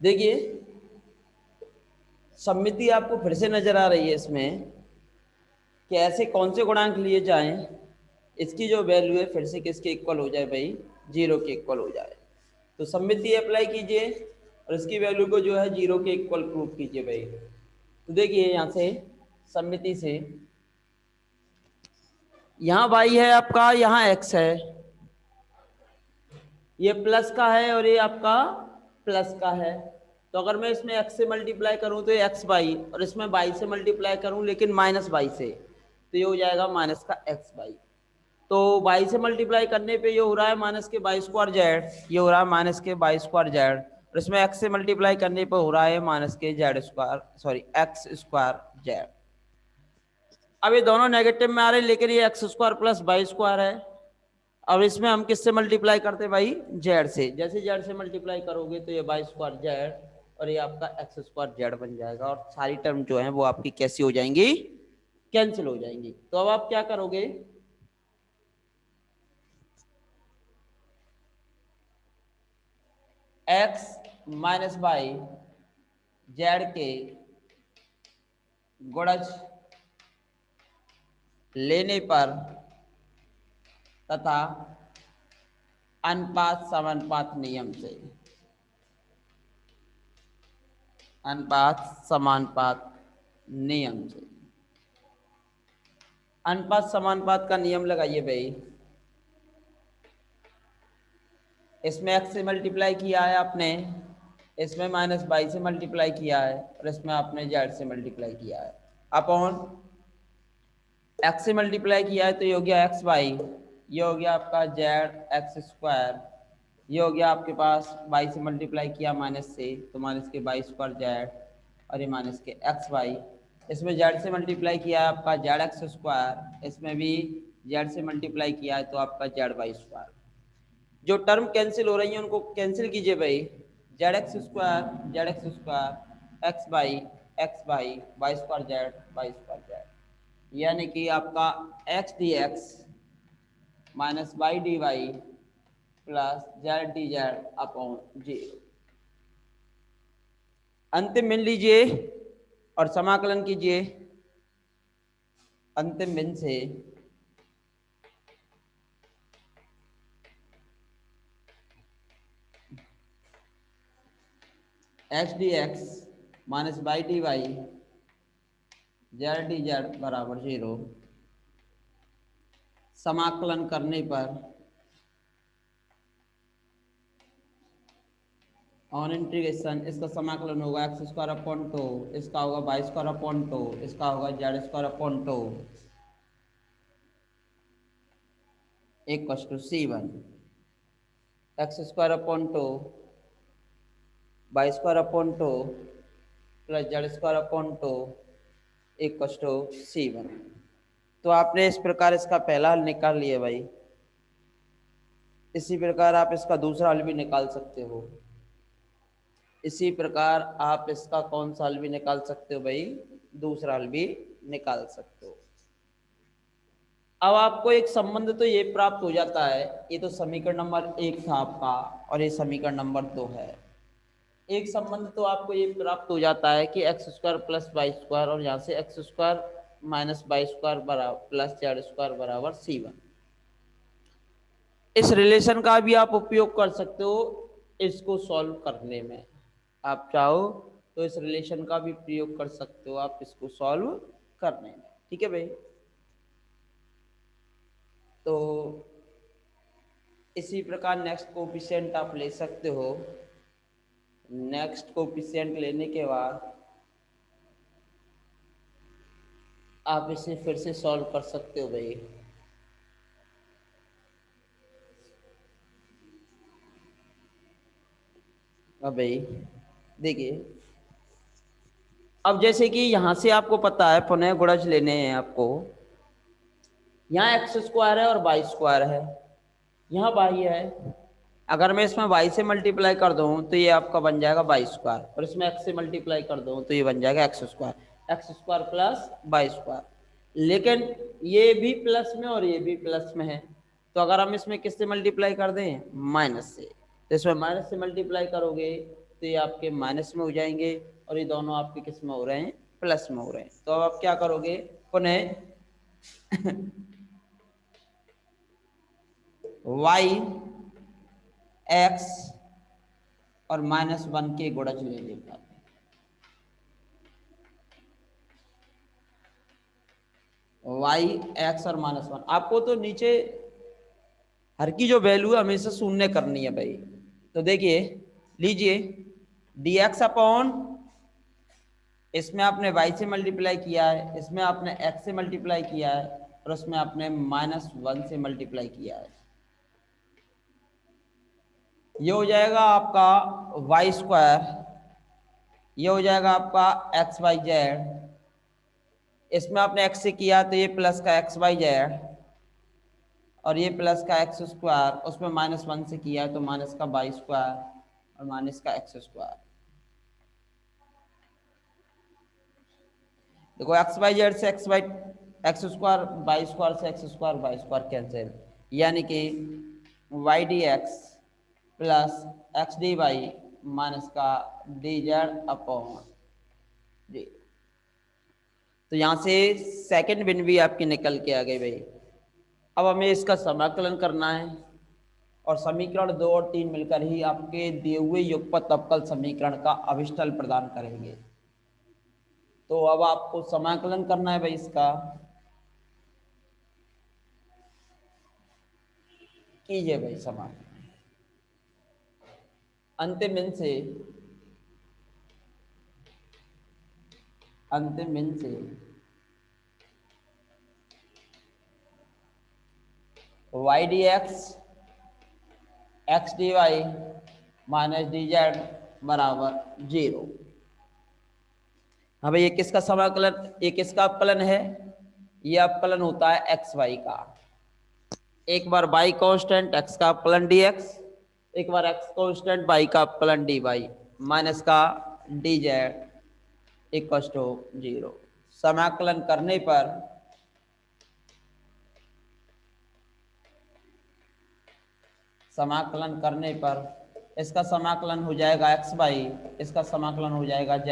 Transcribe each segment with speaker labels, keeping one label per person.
Speaker 1: देखिए सममिति आपको फिर से नजर आ रही है इसमें कि ऐसे कौन से गुणांक लिए जाएं इसकी जो वैल्यू है फिर से किसके इक्वल हो जाए भाई, 0 के इक्वल हो जाए। तो सममिति अप्लाई कीजिए और इसकी वैल्यू को जो है 0 के इक्वल प्रूव कीजिए भाई। तो देखिए यहाँ से सममिति से यहाँ y है आपका, यहाँ x है, ये प्लस का है और ये आपका प्लस का है। तो अगर मैं इसमें x से मल्टीप्लाई करूं तो ये एक्स वाई, और इसमें y से मल्टीप्लाई करूं लेकिन माइनस वाई से, तो ये हो जाएगा माइनस का एक्स वाई। तो y से मल्टीप्लाई करने पे ये हो रहा है माइनस के वाई स्क्वायर जेड, ये हो रहा है माइनस के वाई स्क्वायर जेड, और इसमें x से मल्टीप्लाई करने पे हो रहा है माइनस के Z square, sorry x square Z. अब ये दोनों नेगेटिव में आ रहे हैं लेकिन ये x square plus y square है। अब इसमें हम किससे मल्टीप्लाई करते हैं भाई, जेड से। जैसे जेड से मल्टीप्लाई करोगे तो ये वाई स्क्वायर जेड और ये आपका एक्स स्क्वायर जेड बन जाएगा, और सारी टर्म जो है वो आपकी कैसी हो जाएंगी, कैंसिल हो जाएंगी। तो अब आप क्या करोगे, एक्स माइनस वाई जेड के गुणज लेने पर तथा अनुपात समानुपात नियम से, अनुपात समानुपात नियम से, अनुपात समानुपात का नियम लगाइए भाई। इसमें x से मल्टीप्लाई किया है आपने, इसमें माइनस वाई से मल्टीप्लाई किया है, और इसमें आपने जेड से मल्टीप्लाई किया है। अपॉन x से मल्टीप्लाई किया है तो ये हो गया एक्स वाई, ये हो गया आपका जेड एक्स स्क्वायर, ये हो गया आपके पास वाई से मल्टीप्लाई किया माइनस से तो माइनस के वाई स्क्वायर जेड, और ये माइनस के एक्स वाई। इसमें जेड से मल्टीप्लाई किया है आपका जेड एक्स स्क्वायर, इसमें भी जेड से मल्टीप्लाई किया है तो आपका जेड वाई स्क्वायर। जो टर्म कैंसिल हो रही है उनको कैंसिल कीजिए भाई, z x square x by y square z y square z, यानी कि आपका x D x minus Y D y plus z d z upon 0। अंतिम भिन्न लीजिए और समाकलन कीजिए। अंतिम भिन्न से x D x minus Y D y z d z बराबर 0, समाकलन करने पर ऑन इंटीग्रेशन इसका समाकलन होगा एक्स स्क्वायर अपॉन टू, इसका होगा वाई स्क्वायर अपॉन टू, इसका होगा z square upon two equal to C1 x square upon two y square upon two plus z square upon two equal to C1। तो आपने इस प्रकार इसका पहला हल निकाल लिया भाई। इसी प्रकार आप इसका दूसरा हल भी निकाल सकते हो। इसी प्रकार आप इसका कौन सा हल भी निकाल सकते हो भाई, दूसरा हल भी निकाल सकते हो। अब आपको एक संबंध तो ये प्राप्त हो जाता है, ये तो समीकरण नंबर 1 था आपका और ये समीकरण नंबर 2 है। एक संबंध तो आपको ये प्राप्त हो जाता है कि x square plus y square, और यहाँ से x square minus y square बराबर प्लस जेड स्क्वायर बराबर C1। इस रिलेशन का भी आप उपयोग कर सकते हो इसको सॉल्व करने में। आप चाहो तो इस रिलेशन का भी प्रयोग कर सकते हो आप इसको सॉल्व करने में। ठीक है भाई। तो इसी प्रकार नेक्स्ट कोफिशिएंट आप ले सकते हो। नेक्स्ट कोफिशिएंट लेने के बाद आप इसे फिर से सॉल्व कर सकते हो भाई। अब भाई देखिए, अब जैसे कि यहां से आपको पता है पुनः गुणज लेने हैं आपको। यहाँ एक्स स्क्वायर है और वाई स्क्वायर है, यहाँ वाई है। अगर मैं इसमें y से मल्टीप्लाई कर दूं तो ये आपका बन जाएगा वाई स्क्वायर, और इसमें x से मल्टीप्लाई कर दूं तो ये बन जाएगा x square plus y square. लेकिन ये भी प्लस में और ये भी प्लस में है, तो अगर हम इसमें किससे मल्टीप्लाई कर दें, माइनस से, तो इसमें माइनस से मल्टीप्लाई करोगे तो ये आपके माइनस में हो जाएंगे और ये दोनों आपके किस में हो रहे हैं, प्लस में हो रहे हैं। तो अब आप क्या करोगे, पुनः y x और -1 के गुणज ले लेगा। y x और -1, आपको तो नीचे हर की जो वैल्यू है हमेशा शून्य करनी है भाई। तो देखिए लीजिए dx अपॉन, इसमें आपने y से मल्टीप्लाई किया है, इसमें आपने x से मल्टीप्लाई किया है और उसमें आपने -1 से मल्टीप्लाई किया है। ये हो जाएगा आपका वाई स्क्वायर, ये हो जाएगा आपका एक्स वाई जेड, इसमें आपने x से किया तो ये प्लस का एक्स वाई जेड और ये प्लस का एक्स स्क्वायर, उसमें -1 से किया है तो माइनस का वाई स्क्वायर और माइनस का एक्स स्क्वायर। देखो एक्स वाई जेड से एक्स स्क्वायर, वाई स्क्वायर से x square, y square cancel, यानी कि y d x plus x d y minus का डी जेड अपॉन डी। तो यहाँ से सेकंड बिन भी आपकी निकल के आ गई भाई। अब हमें इसका समाकलन करना है और समीकरण 2 और 3 मिलकर ही आपके दिए हुए युगपत अवकल समीकरण का अभिष्टल प्रदान करेंगे। तो अब आपको समाकलन करना है भाई इसका, कीजिए भाई समाकलन। अंतिम बिन से y d x x d y minus d z बराबर 0। हाँ भाई, ये किसका समाकलन, ये किसका अवकलन है, ये अवकलन होता है एक्स वाई का। एक बार y कांस्टेंट x का अवकलन dx, एक बार x कांस्टेंट y का अवकलन dy माइनस का dz इक्वल टू 0। समाकलन करने पर इसका समाकलन हो जाएगा x वाई, इसका समाकलन हो जाएगा z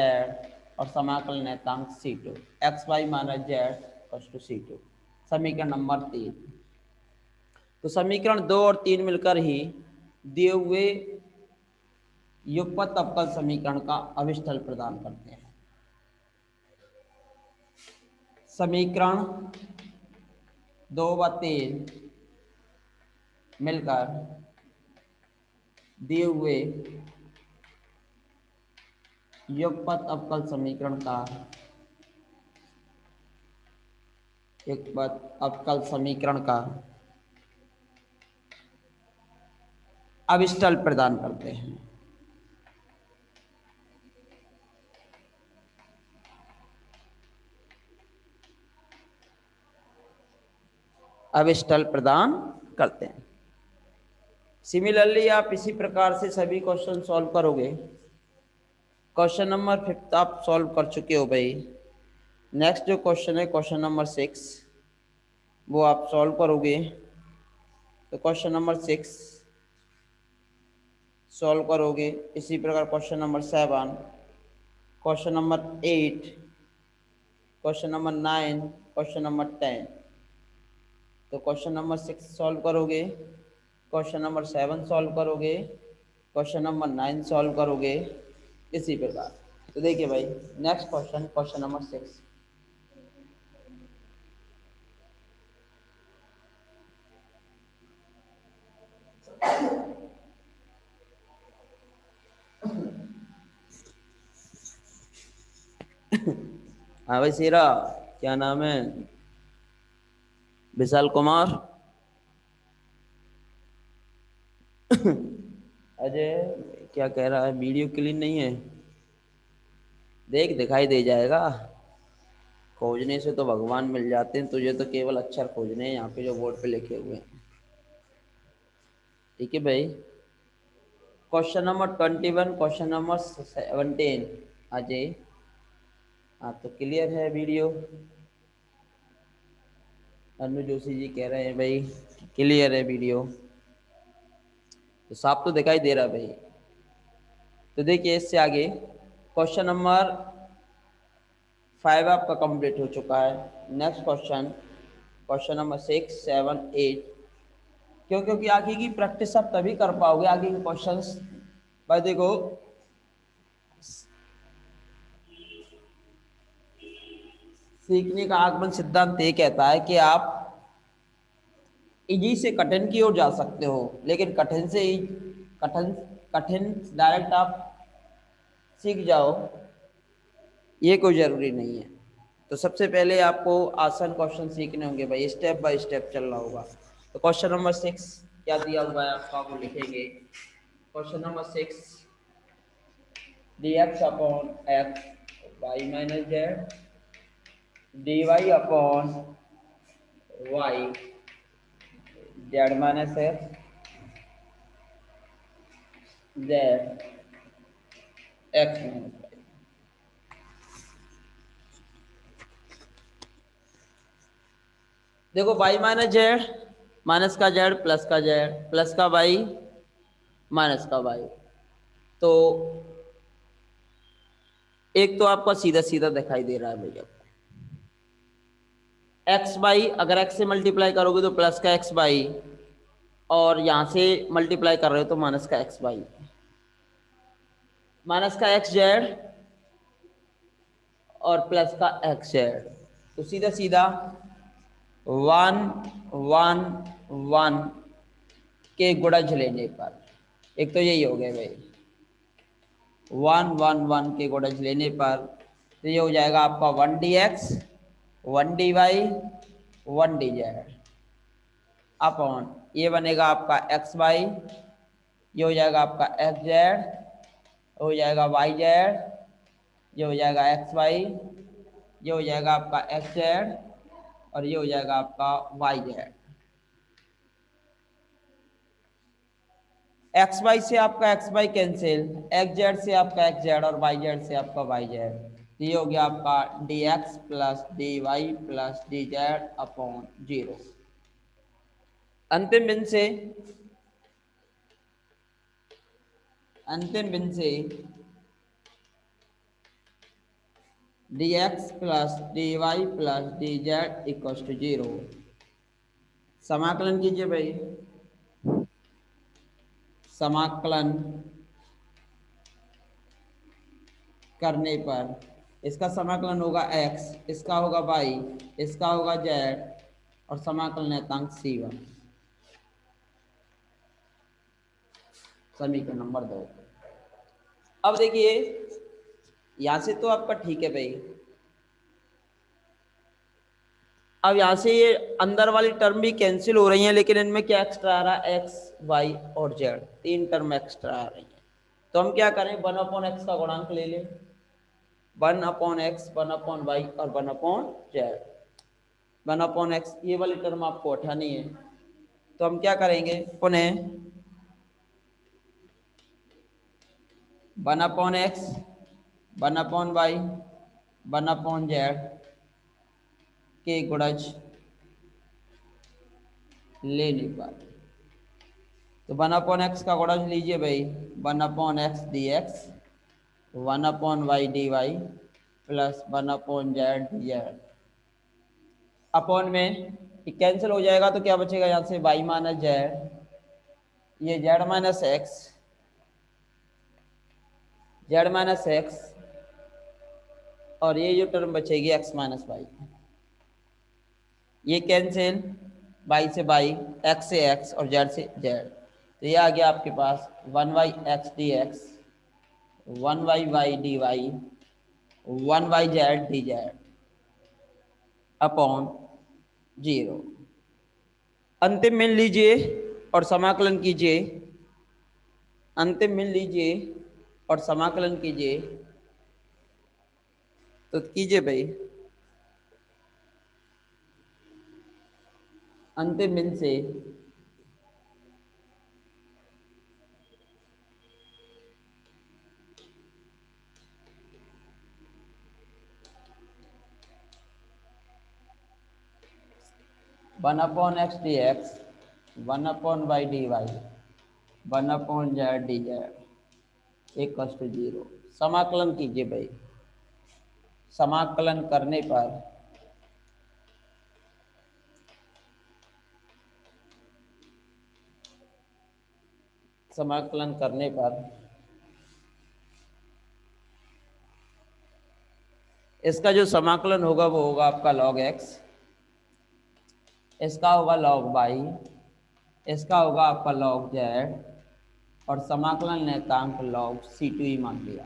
Speaker 1: और समाकलन नेतांक c2 x y minus z equal to c2। समीकरण नंबर 3। तो समीकरण 2 और 3 मिलकर ही दिए हुए युगपत अवकल समीकरण का अभिष्टल प्रदान करते हैं। समीकरण 2 व 3 मिलकर दिए हुए युगपत अवकल समीकरण का अभिष्टल प्रदान करते हैं। अभिष्टल प्रदान करते हैं। सिमिलरली आप इसी प्रकार से सभी क्वेश्चन सॉल्व करोगे। क्वेश्चन नंबर 5 आप सॉल्व कर चुके हो भाई। नेक्स्ट जो क्वेश्चन है क्वेश्चन नंबर 6, वो आप सॉल्व करोगे। तो क्वेश्चन नंबर 6 सॉल्व करोगे। इसी प्रकार question number 7, question number 8, question number 9, question number 10। तो क्वेश्चन नंबर 6 सॉल्व करोगे, क्वेश्चन नंबर 7 सॉल्व करोगे, क्वेश्चन नंबर 9 सॉल्व करोगे, इसी प्रकार। तो देखिए भाई नेक्स्ट क्वेश्चन, क्वेश्चन नंबर 6। हाँ भाई सीरा, क्या नाम है, विशाल कुमार। अजय क्या कह रहा है, वीडियो क्लीन नहीं है, देख दिखाई दे जाएगा। खोजने से तो भगवान मिल जाते हैं, तुझे तो केवल अक्षर खोजने हैं यहाँ पे जो बोर्ड पे लिखे हुए हैं। ठीक है भाई। Question number 21, question number 17। Ajay हाँ तो क्लियर है वीडियो। अनु जोशी जी कह रहे हैं भाई क्लियर है वीडियो, तो साफ तो दिखाई दे रहा है भाई। तो देखिए इससे आगे क्वेश्चन नंबर 5 आपका कंप्लीट हो चुका है। Next question, question number 6, 7, 8। क्योंकि आगे की प्रैक्टिस आप तभी कर पाओगे, आगे के क्वेश्चंस। भाई देखो, सीखने का आगमन सिद्धांत ये कहता है कि आप इजी से कठिन की ओर जा सकते हो, लेकिन कठिन से कठिन कठिन डायरेक्ट आप सीख जाओ, ये कोई ज़रूरी नहीं है। तो सबसे पहले आपको आसान क्वेश्चन सीखने होंगे भाई, स्टेप बाय स्टेप चलना होगा। तो क्वेश्चन नंबर 6 क्या दिया हुआ है आपका, वो लिखेंगे। Question number 6, dx upon x y minus z d y upon Y z minus x z x minus y. देखो वाई माइनस जेड, माइनस का जेड प्लस का जेड प्लस का वाई माइनस का वाई। तो एक तो आपका सीधा सीधा दिखाई दे रहा है भैया, एक्स बाई, अगर एक्स से मल्टीप्लाई करोगे तो प्लस का एक्स बाई, और यहां से मल्टीप्लाई कर रहे हो तो माइनस का एक्स बाई, माइनस का एक्स जेड और प्लस का एक्स जेड। तो सीधा सीधा 1 1 1 के गुणज लेने पर, एक तो यही हो गया भाई, 1 1 1 के गुणज लेने पर, तो ये हो जाएगा आपका 1 dx 1 dy 1 dz अपॉन ये बनेगा आपका एक्स वाई, ये हो जाएगा आपका एक्स जेड, हो जाएगा वाई जेड, ये हो जाएगा एक्स वाई, ये हो जाएगा आपका एक्स जेड, और ये हो जाएगा आपका वाई जेड। एक्स वाई से आपका x y cancel, x Z से आपका एक्स जेड और वाई जेड से आपका वाई जेड। तो ये हो गया आपका d x plus d y plus d z upon 0। अंतिम बिंदु से d x plus d y plus d z equal to 0। समाकलन कीजिए भाई, समाकलन करने पर इसका समाकलन होगा x, इसका होगा y, इसका होगा z, और समाकलन नियतांक c1। समीकरण नंबर 2। अब देखिए यहां से तो आपका ठीक है भाई, अब यहां से ये अंदर वाली टर्म भी कैंसिल हो रही हैं, लेकिन इनमें क्या एक्स्ट्रा आ रहा है, x y और z, 3 टर्म एक्स्ट्रा आ रही हैं। तो हम क्या करें, 1/x का गुणांक ले लें, 1/x 1/y और 1/z। 1/x ये वाली टर्म आपको उठानी है, तो हम क्या करेंगे, पुनः 1/x 1/y 1/z के गुणज लेने पर, तो 1/x का गुणज लीजिए भाई, 1/x dx 1/y dy plus 1/z dz upon में कैंसिल हो जाएगा, तो क्या बचेगा यहाँ से y माइनस जेड, ये z minus x, z minus x, और ये जो टर्म बचेगी x माइनस वाई, ये कैंसिल, y से y, x से x और z से z। तो ये आ गया आपके पास 1/x dx 1/y dy 1/z dz upon 0। अंतिम मीन लीजिए और समाकलन कीजिए, अंतिम मीन लीजिए और समाकलन कीजिए। तो कीजिए भाई, अंतिम मीन से 1/x dx 1/y dy 1/z dz equal to 0। समाकलन कीजिए भाई। समाकलन करने पर समाकलन करने पर इसका जो समाकलन होगा वो होगा आपका log x, इसका होगा log y, इसका होगा आपका log z, और समाकलन नियतांक log c2 ही मान लिया।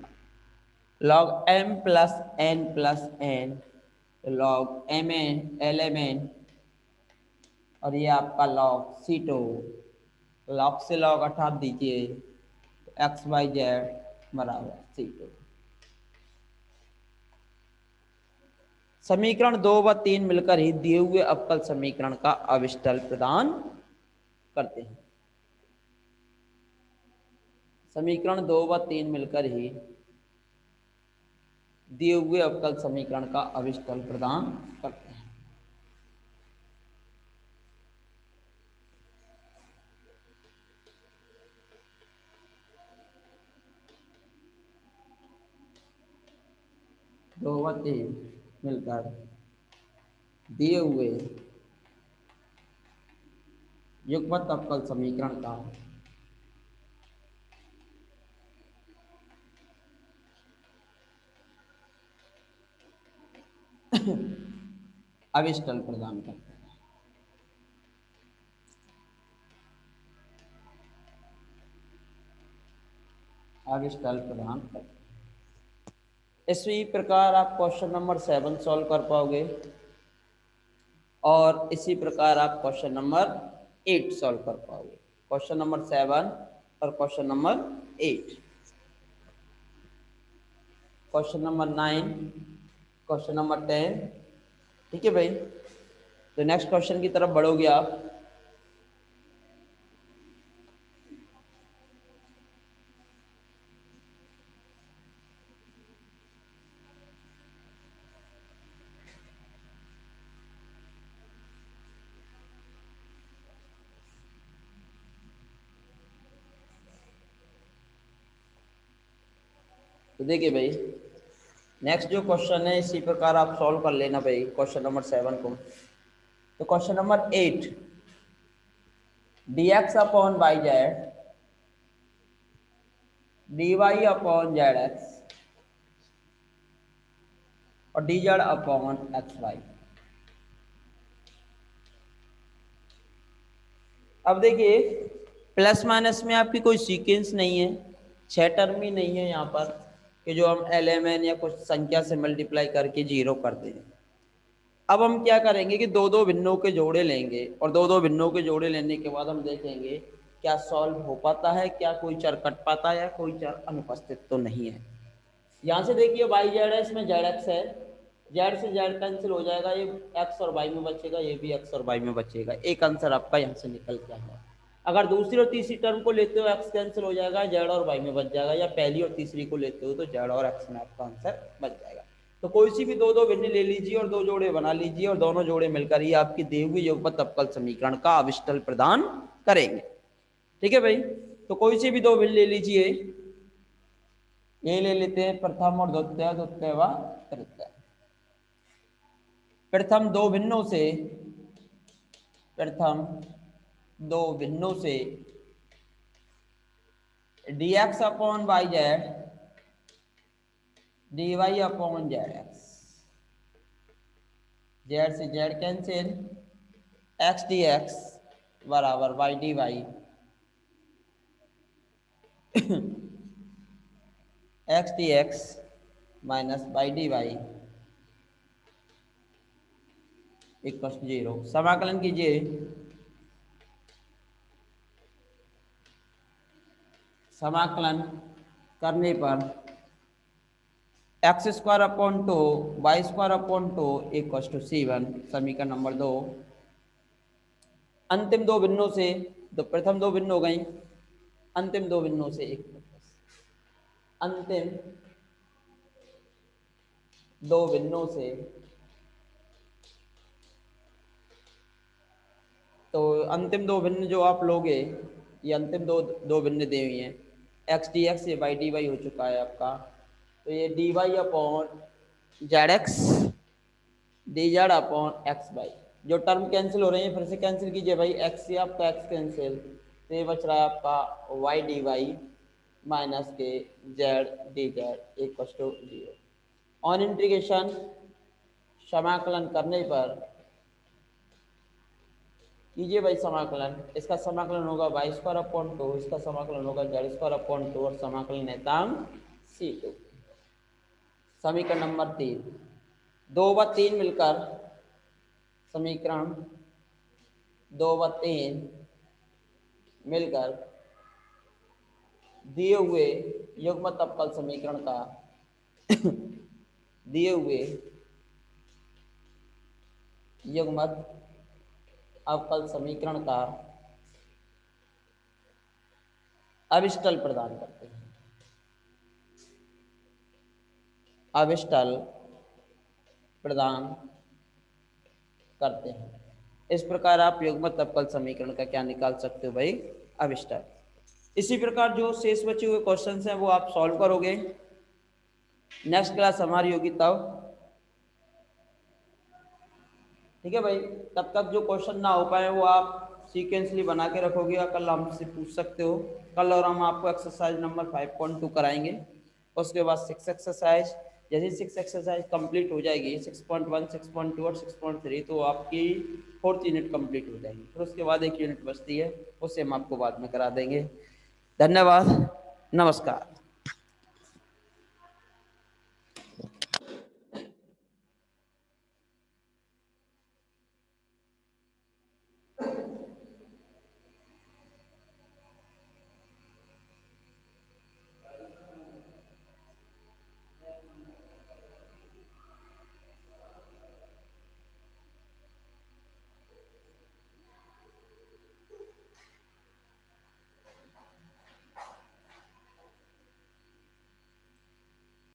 Speaker 1: log m plus n plus n, log mn lmn, और ये आपका log c2। log से log हटा दीजिए, एक्स वाई जेड बराबर c2। समीकरण 2 व 3 मिलकर ही दिए हुए अवकल समीकरण का अविष्टल प्रदान करते हैं। समीकरण 2 व 3 मिलकर ही दिए हुए अवकल समीकरण का अविष्टल प्रदान करते हैं। दो व 3 मिलकर दिए हुए युग्मत अवकल समीकरण का अविष्टल प्रदान करते हैं। अविष्टल प्रदान करते हैं। इसी प्रकार आप क्वेश्चन नंबर 7 सॉल्व कर पाओगे, और इसी प्रकार आप क्वेश्चन नंबर 8 सॉल्व कर पाओगे। क्वेश्चन नंबर 7 और question number 8, question number 9, question number 10। ठीक है भाई, तो नेक्स्ट क्वेश्चन की तरफ बढ़ोगे आप। तो देखिए भाई, नेक्स्ट जो क्वेश्चन है इसी प्रकार आप सॉल्व कर लेना भाई क्वेश्चन नंबर 7 को। तो question number 8, dx upon Y Z dy upon Z x और dz अपॉन एक्स वाई। अब देखिए, प्लस माइनस में आपकी कोई सीक्वेंस नहीं है, 6 टर्म ही नहीं है यहाँ पर कि जो हम एलएमएन या कुछ संख्या से मल्टीप्लाई करके 0 कर दें। अब हम क्या करेंगे कि दो दो भिन्नों के जोड़े लेंगे, और दो दो भिन्नों के जोड़े लेने के बाद हम देखेंगे क्या सॉल्व हो पाता है, क्या कोई चर कट पाता है या कोई चर अनुपस्थित तो नहीं है। यहाँ से देखिए वाई जेड है, इसमें जेड एक्स है, जेड से जेड कैंसिल हो जाएगा, ये एक्स और वाई में बचेगा, ये भी एक्स और वाई में बचेगा। एक आंसर आपका यहाँ से निकल के आएगा। अगर दूसरी और तीसरी टर्म को लेते हो एक्स कैंसिल हो जाएगा, जेड और वाई में बच जाएगा, या पहली और तीसरी को लेते हो तो जेड और एक्स में आपका आंसर बच जाएगा। तो कोई सी भी दो दो भिन्न ले लीजिए और दो जोड़े बना लीजिए, और दोनों जोड़े मिलकर ही आपकी दी हुई युगपत अवकल समीकरण का अविष्टल प्रदान करेंगे। ठीक है भाई, तो कोई सी भी दो भिन्न ले लीजिए, ये ले लेते हैं प्रथम और द्वितीय, द्वितीय व तृतीय। प्रथम दो भिन्नों से, प्रथम दो भिन्नों से dx upon Y Z dy upon Z X, Z से Z cancel, X D X बराबर Y D Y, X D x minus Y D Y equal 0। समाकलन कीजिए। समाकलन करने पर X square upon 2 Y square upon 2 equal to c1। समीकरण number 2। अंतिम दो भिन्नों से, तो प्रथम दो भिन्न हो गई, अंतिम दो भिन्नों से एक, अंतिम दो भिन्नों से, तो अंतिम दो भिन्न जो आप लोगे, ये अंतिम दो भिन्न दी हुई हैं, एक्स डी एक्स ये बाई डी वाई हो चुका है आपका, तो ये d y upon Z x d z upon x y, जो टर्म कैंसिल हो रही है फिर से कैंसिल कीजिए भाई, एक्स से आपका एक्स कैंसिल, तो ये बच रहा है आपका वाई डी वाई माइनस के z d z equal to 0। On integration समाकलन करने पर कीजिए भाई समाकलन, इसका समाकलन होगा वाई स्क्वायर अपॉन 2, इसका समाकलन होगा जेड स्क्वायर अपॉन 2 और समाकलन नेतांग C2। समीकरण नंबर 3, 2 व 3 मिलकर समीकरण 2 व 3 मिलकर दिए हुए युग्मत अवकल समीकरण का दिए हुए युग्मत अवकल समीकरण का अविष्टल प्रदान करते हैं, अविष्टल प्रदान करते हैं। इस प्रकार आप युग्मत अवकल समीकरण का क्या निकाल सकते हो भाई, अविष्टल। इसी प्रकार जो शेष बचे हुए क्वेश्चंस हैं वो आप सॉल्व करोगे, नेक्स्ट क्लास हमारी होगी तब, ठीक है भाई। तब तक जो क्वेश्चन ना हो पाए वो आप सीक्वेंसली बना के रखोगे या कल हमसे पूछ सकते हो। कल और हम आपको एक्सरसाइज नंबर 5.2 कराएंगे, उसके बाद 6 एक्सरसाइज, जैसे 6 एक्सरसाइज कंप्लीट हो जाएगी 6.1, 6.2 और 6.3, तो आपकी 4th यूनिट कंप्लीट हो जाएगी। फिर उसके बाद एक यूनिट बचती है, उससे हम आपको बाद में करा देंगे। धन्यवाद, नमस्कार।